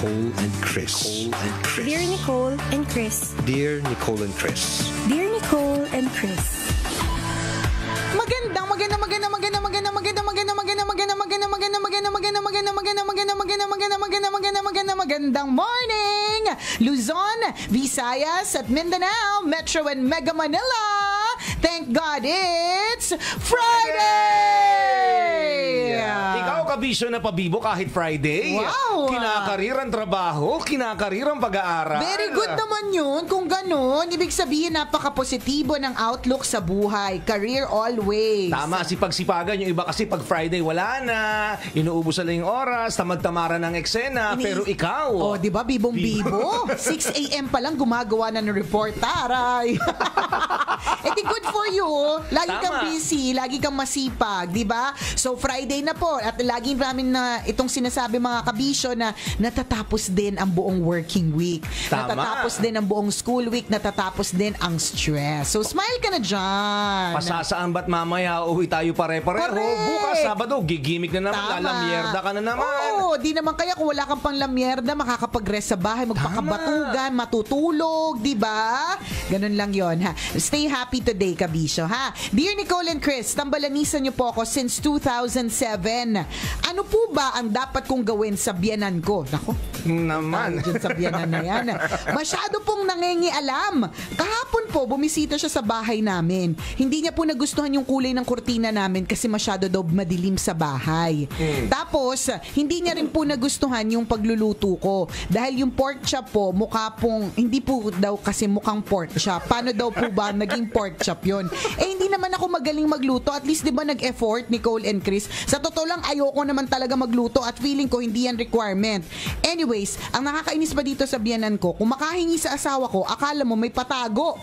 Nicole and Chris. Dear Nicole and Chris. Dear Nicole and Chris. Dear Nicole and Chris. Magandang morning, Luzon, Visayas at Mindanao, Metro and Mega Manila. Thank God it's Friday! Ikaw, kabisyo na pabibo kahit Friday. Wow! Kinakarirang trabaho, kinakarirang pag-aaral. Very good naman yun. Kung ganun, ibig sabihin napaka-positibo ng outlook sa buhay. Career always. Tama, sipag-sipagan. Yung iba kasi pag Friday wala na, inuubos na lang yung oras, tamad-tamara ng eksena, pero ikaw. Oh, di ba? Bibong-bibo. 6 a.m. pa lang gumagawa na ng report. Taray! Eh di good for you. Lagi kang busy, lagi kang masipag, di ba? So Friday na po at lagi namin na itong sinasabi mga kabisyo na natatapos din ang buong working week. Tama. Natatapos din ang buong school week, natatapos din ang stress. So smile ka na dyan. Pasasaan ba't mamaya uwi tayo pare-pareho? Correct. Bukas, Sabado, gigimik na naman, lalamyerda ka na naman. Oo, di naman kaya kung wala kang pang lamyerda, makakapag-rest sa bahay, magpakabatugan, matutulog, di ba? Ganun lang yon ha. Stay happy today, kabisyo, ha? Dear Nicole and Chris, tambalanisan niyo po ako since 2007. Ano po ba ang dapat kong gawin sa biyanan ko? Nako, Naman. dyan sa biyanan na yan. Masyado pong nangingialam. Kahapon po, bumisita siya sa bahay namin. Hindi niya po nagustuhan yung kulay ng kurtina namin kasi masyado daw madilim sa bahay. Tapos, hindi niya rin po nagustuhan yung pagluluto ko. Dahil yung pork chop po, mukha pong, hindi po daw kasi mukhang pork chop. Paano daw po ba naging pork chop yun? Eh, hindi naman ako magaling magluto. At least, di ba, nag-effort, Nicole and Chris? Sa totoo lang, ayoko naman talaga magluto at feeling ko hindi yan requirement. Anyways, ang nakakainis pa dito sa biyanan ko, kung makahingi sa asawa ko, akala mo may patago.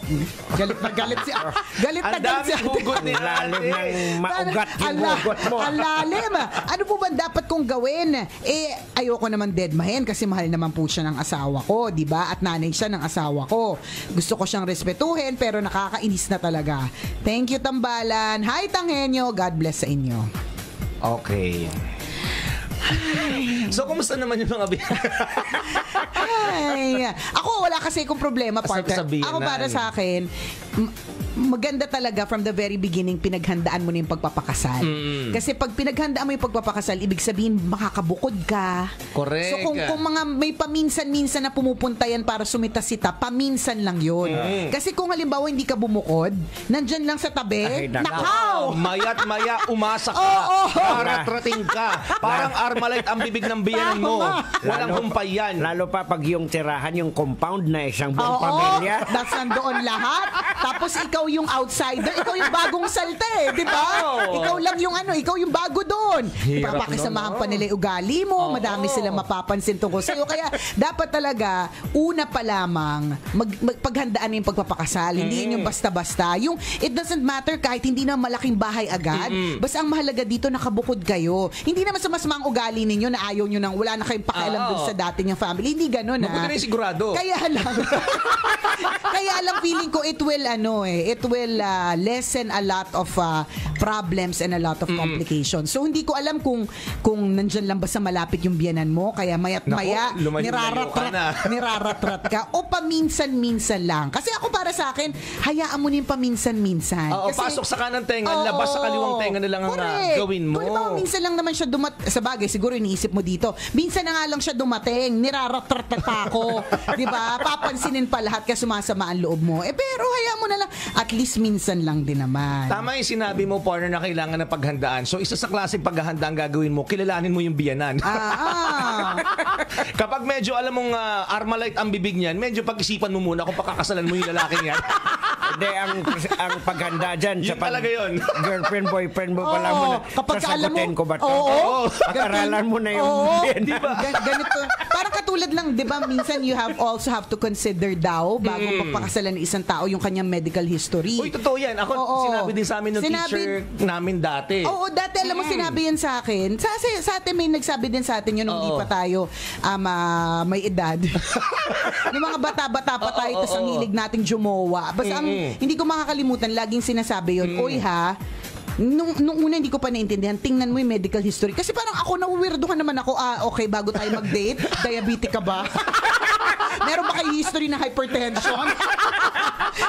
Galit na galit si galit na galit si hugot ni Lalim ng maugat yung hugot mo. Ang lalim. Ano po ba dapat kong gawin? Eh, ayoko naman deadmahin kasi mahal naman po siya ng asawa ko, di ba? At nanay siya ng asawa ko. Gusto ko siyang respetuhin pero nakakainis na talaga. Thank you, Tambalan. Hi, Tanghenyo. God bless sa inyo. Okay. So, kumusta naman yung mga Ay, ako wala kasi akong problema, partner. Sabihin Ako para sa akin, maganda talaga from the very beginning pinaghandaan mo na yung pagpapakasal. Kasi pag pinaghandaan mo yung pagpapakasal, ibig sabihin makakabukod ka. Correct. So kung mga may paminsan-minsan na pumupunta yan para sumitasita, paminsan lang yun. Kasi kung halimbawa hindi ka bumukod, nandyan lang sa tabi, Ay, nakaw! Maya't maya, umasa ka. Paratrating ka. Parang Armalite ang bibig ng biyanan mo. Walang humpay yan. Lalo pa pag yung tirahan, yung compound na isang buong pamilya. That's nandoon lahat. Tapos ikaw yung outsider, ikaw yung bagong salte, di ba? Ikaw lang yung ikaw yung bago doon. Papakisamahan pa nila yung ugali mo, madami silang mapapansin tungkol sa'yo. Kaya dapat talaga, una pa lamang, paghandaan yung pagpapakasal. Hindi yun yung basta-basta. Yung, it doesn't matter kahit hindi na malaking bahay agad. Basta ang mahalaga dito, nakabukod kayo. Hindi naman sumasama ang ugali ninyo na ayaw nyo nang wala na kayong pakialam doon sa dating yung family. Hindi ganun, Mabuti na yung sigurado. Kaya lang, feeling ko it will lessen a lot of problems and a lot of complications. So hindi ko alam kung nandyan lang ba sa malapit yung biyanan mo, kaya maya't maya niraratrat ka o paminsan-minsan lang. Kasi ako para sa akin, hayaan mo na yung paminsan-minsan. Oo, kasi, pasok sa kanang tenga, labas sa kaliwang tenga na lang ang gawin mo. Kung di ba, minsan lang naman siya sa bagay, siguro iniisip mo dito, minsan na nga lang siya dumating, niraratrat ako. Di ba? Papansinin pa lahat kasi sumasama ang loob mo. Pero hayaan mo na lang, at least minsan lang din naman. Tama yung sinabi mo, partner, na kailangan ng paghandaan. So, isa sa klaseng paghahanda ang gagawin mo, kilalanin mo yung biyanan. Kapag medyo alam mong Armalite ang bibig niyan, medyo pag-isipan mo muna kung pakakasalan mo yung lalaking yan. Hindi, ang paghanda dyan Yun talaga yun. Girlfriend, boyfriend mo pala muna. Kapag sasagutin ko ba ito? Oo. Pag-aralan mo na yung Di ba? Ganito. Parang katulad lang, di ba, minsan you also have to consider daw, bago pagpakasalan ng isang tao, yung kanyang medical history. Uy, totoo yan. Ako, sinabi din sa amin ng teacher namin dati. Oo, dati alam mo, sinabi yan sa akin. Sa atin, may nagsabi din sa atin yun nung hindi pa tayo may edad. Yung mga bata-bata pa tayo, tas ang hilig nating jumowa. Basta hindi ko makakalimutan, laging sinasabi yun, Uy ha, nung una hindi ko pa naintindihan, tingnan mo yung medical history. Kasi parang ako, na-weirdohan naman ako, okay, bago tayo mag-date, diabetic ka ba? Meron ba kayo history ng hypertension?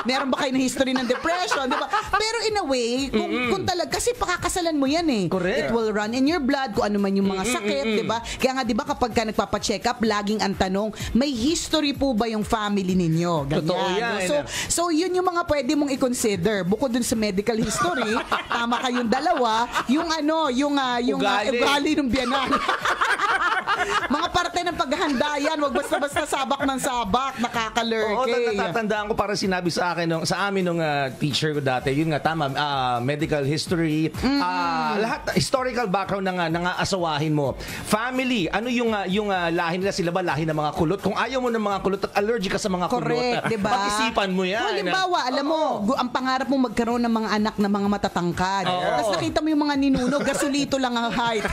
Meron ba kayo ng history ng depression? Diba? Pero in a way, kung talaga, kasi pakakasalan mo yan eh. Correct. It will run in your blood, kung ano man yung mga sakit, diba? Kaya nga, diba, kapag ka nagpapacheck up, laging ang tanong, may history po ba yung family ninyo? Ganyan. Totoo yan. So, yun yung mga pwede mong i-consider. Bukod dun sa medical history, tama kayong dalawa, yung ugali ng biyanan. Mga parte ng paghahanda yan, wag basta-basta sabak ng sabak, nakakalurk. Oo, natatandaan ko, para sinabi sa akin, sa amin nung teacher ko dati, yun nga, tama, medical history, lahat, historical background ng asawahin mo. Family, ano yung lahi nila, sila ba lahi ng mga kulot? Kung ayaw mo ng mga kulot at allergic ka sa mga correct, kulot, diba? pag-isipan mo yan. Halimbawa, alam mo, ang pangarap mo magkaroon ng mga anak na mga matatangkad. Tapos nakita mo yung mga ninuno, gasolito lang ang height.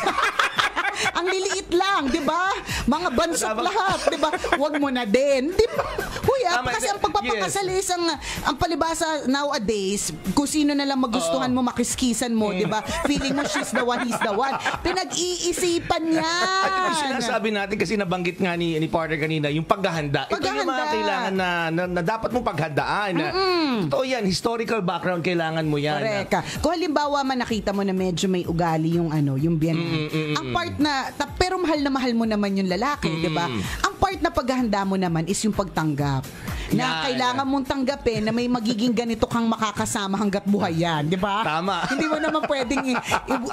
Ang liliit lang, 'di ba? Mga bansot lahat, 'di ba? Huwag mo na din. 'Di ba? Kasi ang pagpapakasal is ang palibasa nowadays, kung sino na lang magustuhan mo, makiskisan mo, 'di ba? Feeling mo she's the one, he's the one. Pinag-iisipan niya. At yung sinasabi natin, kasi nabanggit nga ni partner kanina, yung paghahanda. Ito yung mga kailangan na dapat mong paghandaan. Totoo yan, historical background kailangan mo yan. Correct. Kung halimbawa man nakita mo na medyo may ugali yung yung biyanan. Ang part na pero mahal mo naman yung lalaki, 'di ba? Ang part na paghahanda mo naman is yung pagtanggap. Na kailangan mong tanggapin na may magiging ganito kang makakasama hangga't buhay yan, 'di ba? Tama. Hindi mo naman pwedeng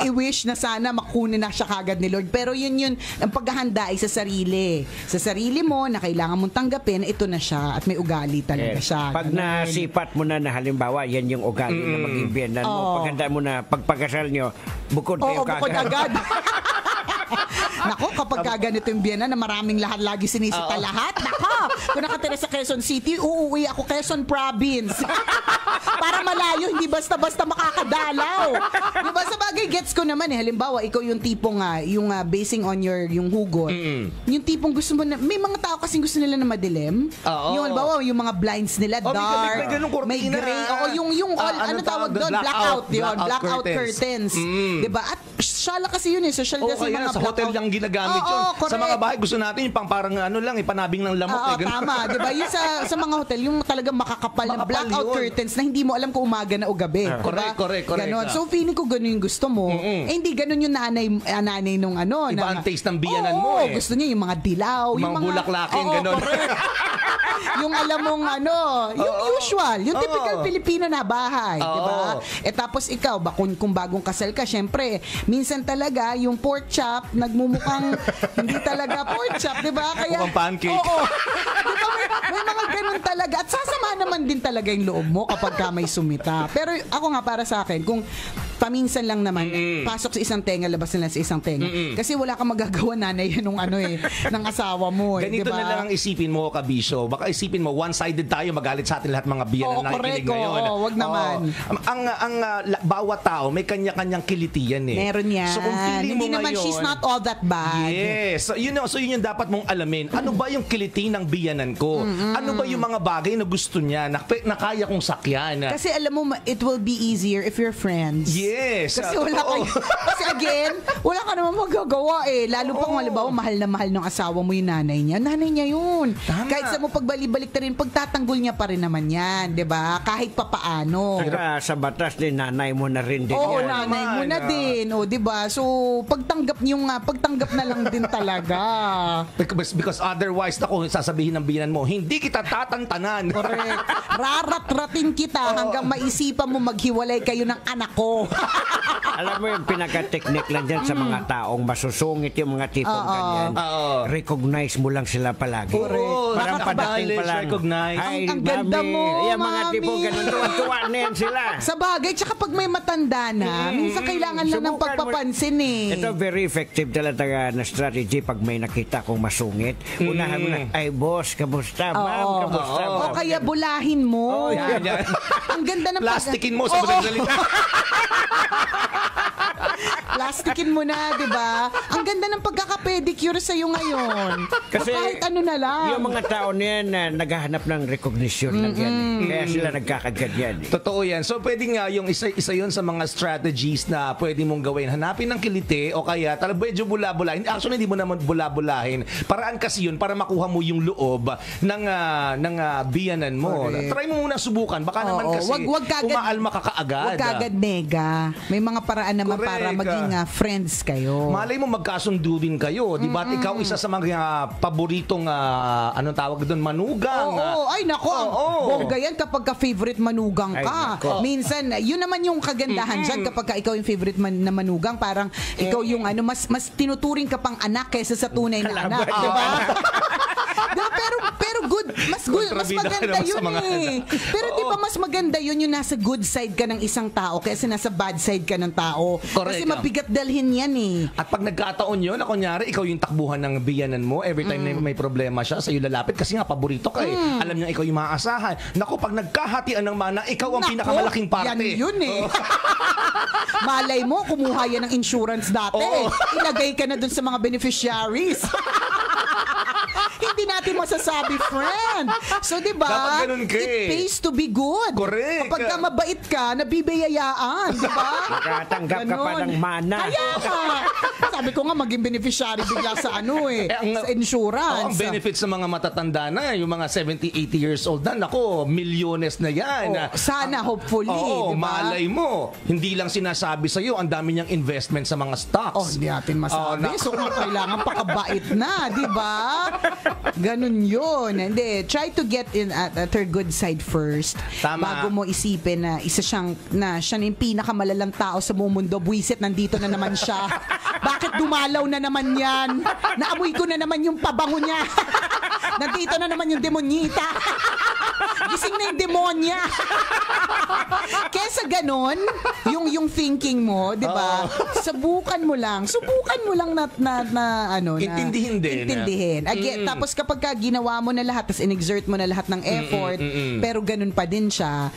i-wish na sana makunin na siya kagad ni Lord. Pero yun ang paghahanda ay sa sarili. Sa sarili mo na kailangan mong tanggapin na ito na siya at may ugali talaga siya. Pag nasipat mo na halimbawa, yan yung ugali na maging biyanan mo. Paghanda mo na, pagpagkasal nyo, bukod kayo kagad. Bukod agad. Nako, kapag ganito yung biyanan na maraming lahat lagi sinisita lahat. Nako, kung nakatira sa Quezon City, uuwi ako Quezon Province. Para malayo, hindi basta-basta makakadalaw. Diba, sa bagay, gets ko naman eh. Halimbawa, ikaw yung tipong, basing on yung hugot. Yung tipong gusto mo na, may mga tao kasing gusto nila na madilim. Yung halimbawa, yung mga blinds nila, dark, may gray. Yung ano tawag doon? Blackout yun. Blackout curtains. Diba? At syala kasi yun eh. Social kasi mga sa hotel lang ginagamit yun. Correct. Sa mga bahay, gusto natin yung parang ipanabing ng lamok. Tama. Diba? Yung sa mga hotel, yung talagang makakapal na blackout curtains na hindi mo alam kung umaga na o gabi. Correct. Ganon. So, feeling ko ganun yung gusto mo. Hindi ganun yung nanay nung Iba ang taste ng biyanan mo eh. Gusto niya yung mga dilaw. Yung mga bulaklakin, ganon. Yung alam mong yung usual. Yung typical Filipino na bahay. Diba? Tapos ikaw, kung bagong kasal ka, syempre, minsan talaga, yung pork chop, nagmumukhang hindi talaga pork chop, diba? Kaya, mukhang pancake. Oo. Diba, may mga ganun talaga. At sasama naman din talaga yung loob mo kapag ka may sumita. Pero ako nga, para sa akin, kung paminsan lang naman, pasok sa isang tenga, labas na lang sa isang tenga. Kasi wala kang magagawa, nanay, nung ng asawa mo. Ganito diba? na lang ang isipin mo, Kabisyo. Baka isipin mo, one-sided tayo, magalit sa atin lahat mga biyanan na nakikinig ngayon. Wag naman. Bawat tao, may kanya-kanyang kiliti yan eh. Meron yan. So kung feeling hindi mo naman, ngayon, she's not all that bad. Yes. So yun yung dapat mong alamin. Ano ba yung kiliti ng biyanan ko? Ano ba yung mga bagay na gusto niya, na kaya kong sakyan? Kasi alam mo, it will be easier if you're friends. Yes. Kasi kasi again, wala ka naman magagawa eh. Lalo pa kung halimbawa, mahal na mahal ng asawa mo yung nanay niya. Nanay niya yun. Tama. Kahit sa mo pagbalik ta rin, pagtatanggol niya pa rin naman yan. 'Di ba? Kahit papaano. Saka sa batas din, nanay mo na rin din Oo, yan. nanay mo na din. O, 'di ba? So, pagtanggap na lang din talaga. Because otherwise, sasabihin ng biyanan mo, hindi kita tatantanan. Correct. Rarat-ratin kita hanggang maisipan mo maghiwalay kayo ng anak ko. Alam mo yung pinaka-technique lang dyan sa mga taong masusungit yung mga tipong ganyan. Recognize mo lang sila palagi. Correct. Parang padating pa lang. Recognize. Ay, Ang ganda mami. mo, Yung mga mami. tipong ganun, tuwa na yan sila. Sa bagay, tsaka pag may matanda na, minsan kailangan lang ng Subukan pagpapansin eh. Ito very effective talaga na strategy pag may nakita kong masungit. Unahan mo na, ay boss, kamusta? Ma'am, kamusta? O kaya bulahin mo. Yan. Ang ganda ng Plastikin mo sa Oo. madaling salita. Plastikin mo na, di ba? Ang ganda ng pagkaka-pedicure sa'yo ngayon. Kasi kahit ano na lang. yung mga tao na yan na naghahanap ng recognition lang yan. Kaya sila nagkakaganyan. Totoo yan. So, pwede nga yung isa yun sa mga strategies na pwede mong gawin. Hanapin ng kilite o kaya talagang medyo bula-bulahin. Actually, hindi mo naman bula-bulahin. Paraan kasi yun para makuha mo yung loob ng biyanan mo. Correct. Try mo muna subukan. Baka naman kasi umaalma ka kaagad. Huwag kagad nega. May mga paraan naman Correct. para maging friends kayo. Malay mo magkasundo din kayo. Di ba? Ikaw isa sa mga paboritong anong tawag doon? Manugang. Oo, ay nako. Bongga yan kapag ka-favorite manugang Ay, ka. nako. Minsan, yun naman yung kagandahan dyan kapag ka ikaw yung favorite na manugang. Parang ikaw yung mas tinuturing ka pang anak kaysa sa tunay na Kalaban. anak. Diba? Diba? Pero good. Mas Kontrabida maganda naman sa yun mga eh. anak. Pero di ba mas maganda yun yung nasa good side ka ng isang tao kaysa nasa bad side ka ng tao. Correct. Kasi mabigat dalhin yan eh. At pag nagkataon yun, na kunyari, ikaw yung takbuhan ng biyanan mo, every time na may problema siya, sa'yo lalapit kasi nga paborito ka eh. Alam niya ikaw yung maaasahan. Naku, pag nagkahatian ng mana, ikaw ang Nako, pinakamalaking parte. Yan yun eh. Malay mo, kumuha yan ng insurance dati. Oo. Ilagay ka na dun sa mga beneficiaries. Hindi natin masasabi, friend. So, di ba? Dapat ganun ka It eh. pays to be good. Correct. Kapag ka mabait ka, nabibiyayaan. Di ba? Nakatanggap ka pa ng mana. Kaya ka. Sabi ko nga, maging beneficiary bigla sa sa insurance. Ang benefits sa mga matatanda na, yung mga 70, 80 years old na, nako, milyones na yan. Sana, hopefully. Oo, di ba? malay mo. Hindi lang sinasabi sa'yo, ang dami niyang investment sa mga stocks. Oh, hindi natin masabi. So, kung kailangan pakabait na, di ba? Ganun yun. Hindi, try to get in at her good side first. Tama. Bago mo isipin na siya na yung pinakamalalang tao sa buong mundo. Buwisit, nandito na naman siya. Bakit dumalaw na naman yan? Naamoy ko na naman yung pabango niya. Nandito na naman yung demonyita. Gising na yung demonya. Kesa ganon, yung thinking mo, di ba? Subukan mo lang na Intindihin din. Intindihin. Again, tapos kapag ka ginawa mo na lahat, tapos in-exert mo na lahat ng effort, pero ganun pa din siya,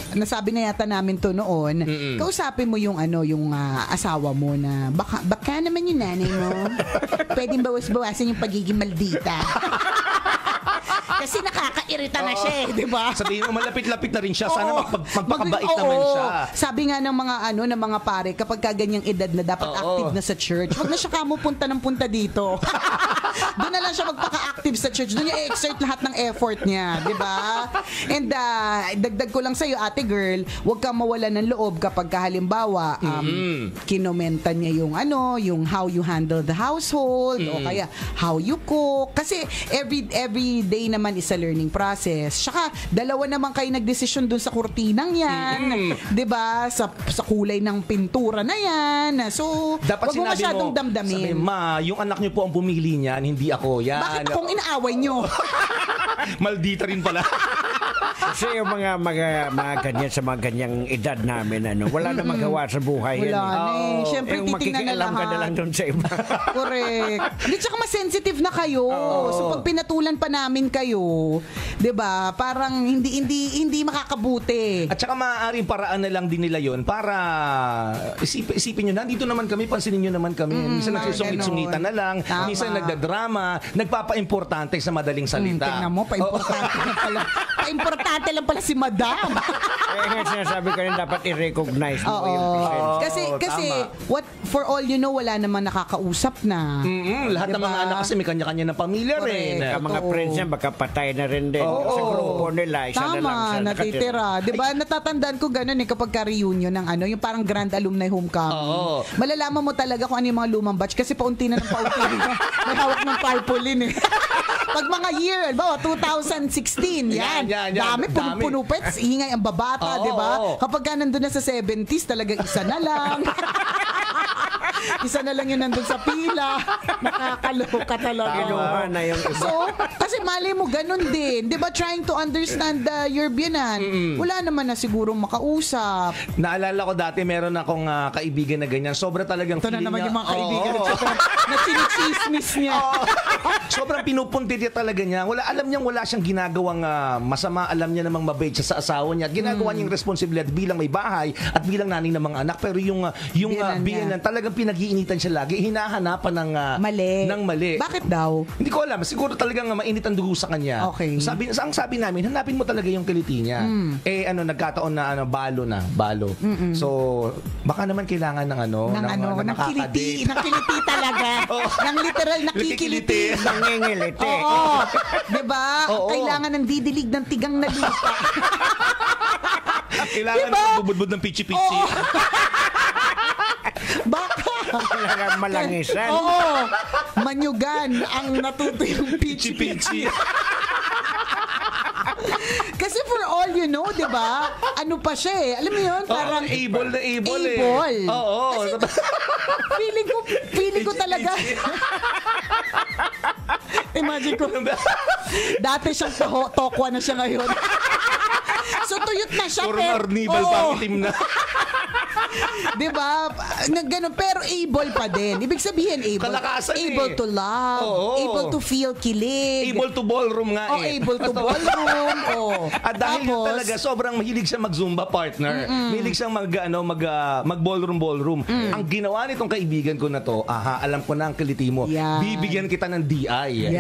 nasabi na yata namin to noon, kausapin mo yung asawa mo na baka naman yung nanay mo pwedeng bawas-bawasan yung pagiging maldita. Kasi nakakairita na siya eh, di ba? Sabihin mo, malapit-lapit na rin siya. Sana Oo. magpakabait Oo. naman siya. Sabi nga ng mga pare, kapag kaganyang edad na dapat active na sa church, wag na siya punta ng punta dito. Doon na lang siya magpaka-active sa church. Doon niya i-exert lahat ng effort niya, di ba? And dagdag ko lang sa'yo, ate girl, wag kang mawalan ng loob kapag halimbawa, kinomentan niya yung how you handle the household, o kaya how you cook. Kasi every day naman is a learning process. Saka, dalawa naman kayo nagdesisyon dun sa kurtinang yan. 'Di ba? Sa kulay ng pintura na yan. So, dapat wag mo masyadong damdamin. Sabi, ma, yung anak niyo po ang pumili niyan, hindi ako. Yan. Bakit akong inaaway niyo? Maldita rin pala. Kasi yung mga ganyan sa mga ganyang edad namin, wala na magawa sa buhay. Wala yan. na eh. Siyempre, Yung titingnan na makikialam ka na lang lahat. doon sa iba. Correct. Hindi, tsaka mas sensitive na kayo. So, pag pinatulan pa namin kayo, 'di ba? Parang hindi makakabuti. At saka maaaring paraan na lang din nila yon para isipin nyo, nandito naman kami, pansinin nyo naman kami. Minsan nagsusungit-sungitan na lang, Tama. minsan nagdadrama, nagpapa-importante sa madaling salita. Tingnan mo, pa-importante lang pala si Madam. Kaya nga sinasabi ko rin dapat i-recognize mo yung presence. Kasi tama. what for all you know, wala naman nakakausap na. Lahat ng Diba? mga anak kasi may kanya-kanya ng pamilya rin. Correct. Ang mga Oo. friends niya baka patay na rin din. Sa grupo nila, isa na lang Tama, siya natitira. Di ba? Natatandaan ko ganun kapag ka-reunion ng yung parang grand alumni homecoming. Oo. Malalaman mo talaga kung ano yung mga lumang batch kasi paunti na ng paunti. May hawak ng tarpaulin eh. Pag mga year, 2016, yan. Yan. Dami, puno-puno pa. Ingay ang babata, Oo, di ba? oo. Kapag ka nandun na sa 70s, talagang isa na lang. Isa na lang yun nandun sa pila. Nakakaloka talaga. Kinuha na yung iba. So, kasi Kasi mali mo ganun din. Di ba trying to understand your biyanan? Wala naman na siguro makausap. Naalala ko dati, meron akong kaibigan na ganyan. Sobra talagang Ito na feeling naman niya. yung mga kaibigan Oo. na chinichismis niya. Sobrang pinupuntit niya talaga niya. Wala siyang ginagawang masama. Alam niya namang mabait siya sa asawa niya. At ginagawa niyang responsibilidad bilang may bahay at bilang nanay ng mga anak. Pero yung biyanan, talagang pinag-iinitan siya lagi. Hinahanapan ng mali. Bakit daw? Hindi ko alam. Siguro talagang mainit ang dugo sa kanya. Okay. Ang sabi namin, hanapin mo talaga yung kiliti niya. Nagkataon na balo. So, baka naman kailangan ng ng kiliti talaga. Ng literal nakikiliti. Nangingiliti. Oo. Diba? Oo. Kailangan ng didilig ng tigang na lupa. Kailangan Diba? magbubud ng pichi-pichi. Baka. Kailangan malangisan. Oo. Manyugan ang natuto yung pichi-pichi. Kasi for all you know, di ba? Ano pa siya eh. Alam mo yun? Parang able na able eh. Able. Oo. Feeling ko talaga. Imagine ko. Dati siyang tokwa na siya ngayon. So tuyot na siya. Puro narnibal pa ang itim na. Diba? Ganun, pero able pa din. Ibig sabihin able. Kalakasan able to love. Oo. Able to feel kilig. Able to ballroom nga eh. Able to ballroom. At dahil yun talaga, sobrang mahilig siya mag-Zumba partner. Mahilig siyang mag-ballroom. Ang ginawa nitong kaibigan ko na to, alam ko na ang kiliti mo. Yan. Bibigyan kita ng DI.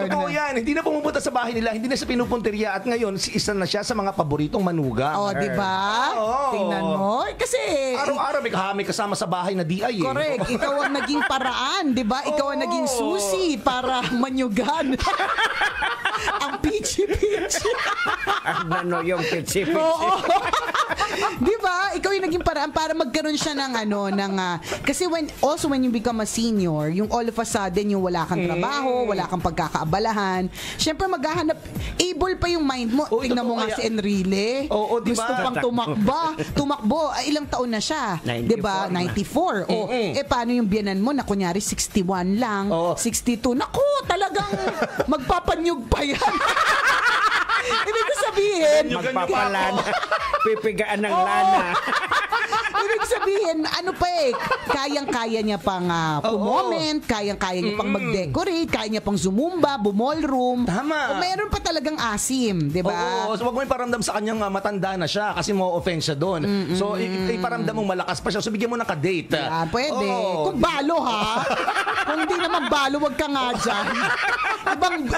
Totoo yan. Hindi na pumupunta sa bahay nila. Hindi na sa pinupunteriya. At ngayon, isa na siya sa mga paboritong manugang. Diba? Oo. Tingnan mo. Kasi araw-araw may kasama sa bahay na DI eh. correct. Ikaw ang naging paraan, di ba? Ikaw ang naging susi para manyugan. Ang pichi-pichi. Ano yung pitsi-pitsi? Oo. Di ba? Ikaw yung naging paraan para magkaroon siya ng kasi when you become a senior, yung all of a sudden yung wala kang trabaho, wala kang pagkakaabalahan, syempre maghahanap, able pa yung mind mo. Tingnan mo nga si Enrile. Oo, di ba? Gusto pang tumakbo. Ilang taon na siya. 94 Di ba? 94. Paano yung biyanan mo na kunyari 61 lang, 62. Naku, talagang magpapanyug pa yan. Ibig sabihin, Magpapalana. Pipigaan ng lana. ibig sabihin, kayang-kaya niya pang pumoment, kayang-kaya niya pang mag-decorate, kaya niya pang zumumba, bumallroom. Tama. O meron pa talagang asim, di ba? Oo, so wag mo iparamdam sa kanyang matanda na siya kasi mo offense siya doon. So iparamdam mong malakas pa siya. So bigyan mo ng kadate. Yan, pwede. Oo. Kung balo ha. Kung hindi naman balo, wag ka nga dyan.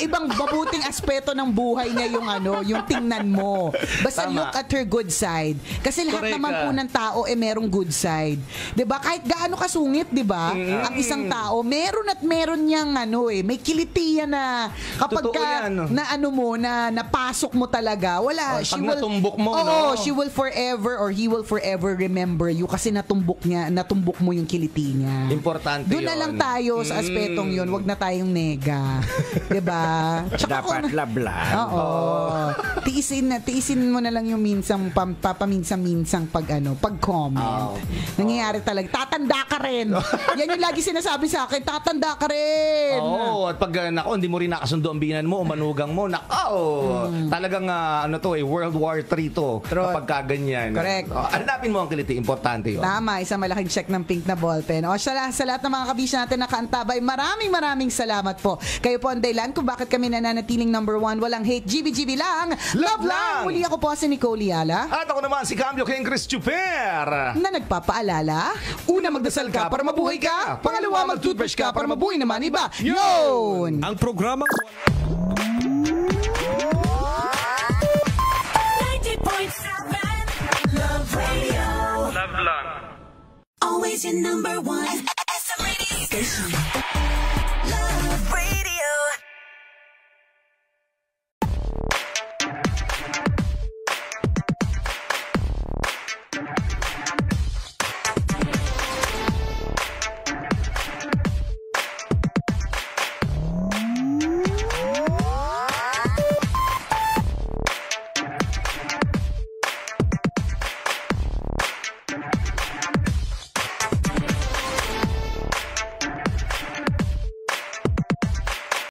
Ibang mabuting aspeto ng buhay niya yung tingnan mo. Basta Tama. look at her good side. Kasi lahat Correct naman ka. po ng tao merong good side. 'Di ba? Kahit gaano kasungit, 'di ba? Ang isang tao, meron niyang may kilitiya na kapag Totoo yan. na napasok mo talaga, wala. Pag natumbok mo, she will forever or he will forever remember you kasi natumbok mo yung kiliti niya. Importante Doon na yun. lang tayo sa aspetong yun. Wag na tayong nega. Diba? Dapat lablan. Oo. Tiisin mo na lang yung papaminsan-minsang pag-comment. Nangyayari talaga. Tatanda ka rin. Yan yung lagi sinasabi sa akin. Tatanda ka rin. Oo, at pag hindi mo rin nakasundo ang binan mo o manugang mo, talagang World War III to. Kapag kaganyan. Correct. Hanapin mo ang kiliti. Importante yun. Tama, isang malaking check ng pink na ballpen. Sa lahat ng mga kabisya natin na kaantabay, maraming salamat po. Kayo po ang dahilan kung bakit kami nananatiling number 1. Walang hate, GBGB lang. Love lang! Muli ako po si Nicole Yala. At ako naman si Cambio King Chris Chuper. Na nagpapaalala, una magdasal ka para mabuhay ka, pangalawa mag-toothbrush ka para mabuhay naman iba. Yun! Ang programang 90.7 Love Radio. Love lang. Always your number one. SM radio station. Love Radio.